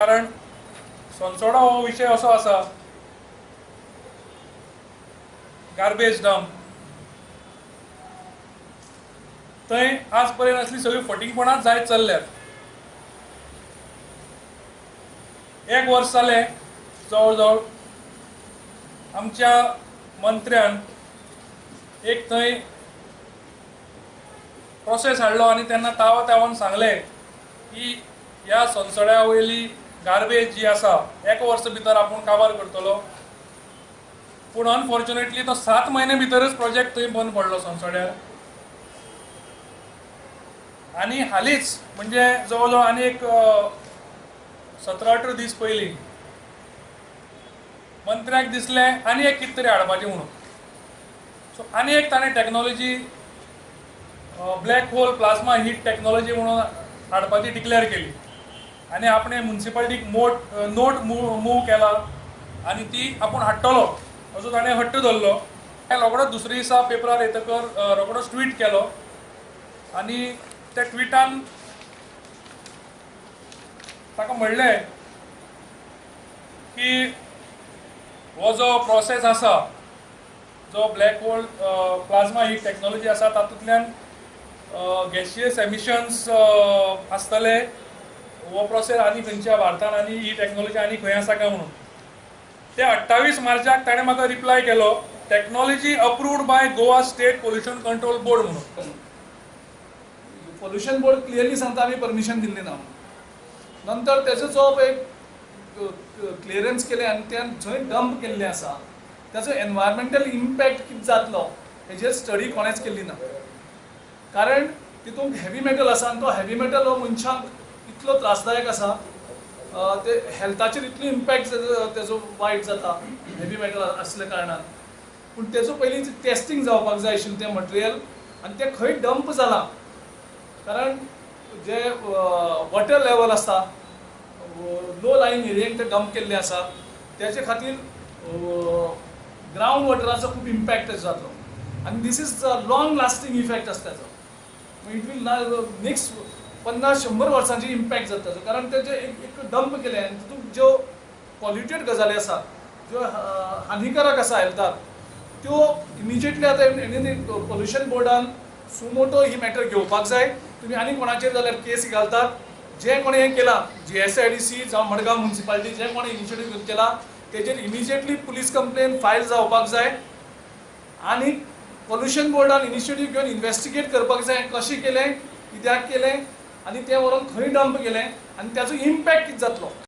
कारण संसोडा हो विषय असो आसा गार्बेज डंप थंय आज पर्यंत असली सगळी फटिंगपणां जायत चल्ल्यात। एक वर्स जालें जवळ जवळ आमच्या मंत्र्यान एक थंय प्रोसेस हाडलो आनी तेन्ना तावन सांगलें की ह्या संसोड्या वयली गार्बेज जी आसा एक वर्स भितर आपूण काबार करतलो, पूण अनफॉर्च्युनेटली तो 7 म्हयने भितरच प्रोजेक्ट थंय बंद पडलो संसोड्यार। आनी हालींच म्हणजे जवळ जवळ आनी एक 17-18 दीस पयलीं मंत्र्याक दिसलें आनी एक कितें तरी हाडपाचें म्हणून, सो आनी एक ताणें technology black hole plasma heat technology म्हणून हाडपाची डिक्लेअर केली आनी आपणे म्युनिसिपालिटीक नोट मूव केला आनी ती आपूण हाडटलो असो ताणें हट्ट धरलो। रोखडोच दुसरे दिसा पेपरार येतकर रोखडोच ट्वीट केलो आनी त्या ट्विटान ताका म्हणलें की हो जो प्रोसेस आसा जो black hole plasma heat technology आसा तातूंतल्यान गॅसियस एमिशन्स आसतले, हो प्रोसेस आनी खंयच्या भारतान आनी ही टॅक्नॉलॉजी आनी खंय आसा काय म्हणून। ते 28 मार्चाक ताणें म्हाका रिप्लाय केलो technology approved by Goa state pollution control board म्हणून। पोल्युशन बोर्ड क्लियरली सांगता आमी परमिशन दिल्ली ना। नंतर तेजो जो एक क्लियरन्स केलें आनी त्यान जंय डंप केल्लें आसा त्याचो एनवायरमेंटल इम्पॅक्ट कितें जातलो हेजेर स्टडी कोणेच केल्ली ना। कारण तितूंत हेवी मेटल आसा आनी तो हेवी मेटल हो मनशाक इतलो त्रासदायक आसा, ते हेल्थाचेर इतलो इम्पॅक्ट तेजो वायट जाता हेवी मेटल आसल्या कारणान। पूण तेजो पयलीं टेस्टिंग जावपाक जाय आशिल्लें तें मटेरियल आनी तें खंय डंप जालां, कारण जे वॉटर लेवल आसा लो लायन एरियेक ते डंप केल्ले आसा त्याचे खातीर ग्रावंड वॉटराचो खूब इम्पॅक्ट जातलो आनी this is long lasting effect आसा त्याचो। इट वील नेक्स्ट 50-100 वर्सांची इम्पॅक्ट जाता ताचो, कारण तेजे एक डंप केले आनी तितूंत ज्यो पॉल्युटेड गजाली आसा ज्यो हानिकारक आसा हेल्थाक त्यो इमिजिएटली आतां पोल्युशन बोर्डान सुमोटो ही मॅटर घेवपाक जाय। तुमी आनी कोणाचेर जाल्यार केस घालतात, जे कोणी हें केलां GSIDC जावं मडगांव म्युनिसिपालिटी जे कोणी इनिशिएटीव केला तेजेर इमिजिएटली पुलीस कंप्लेन फायल जावपाक जाय आनी पोल्युशन बोर्डान इनिशिएटीव घेवन इन्वेस्टिगेट करपाक जाय कशें केलें, कित्याक केलें आनी तें व्हरून खंय डंप केलें आनी त्याचो इम्पॅक्ट कितें जातलो।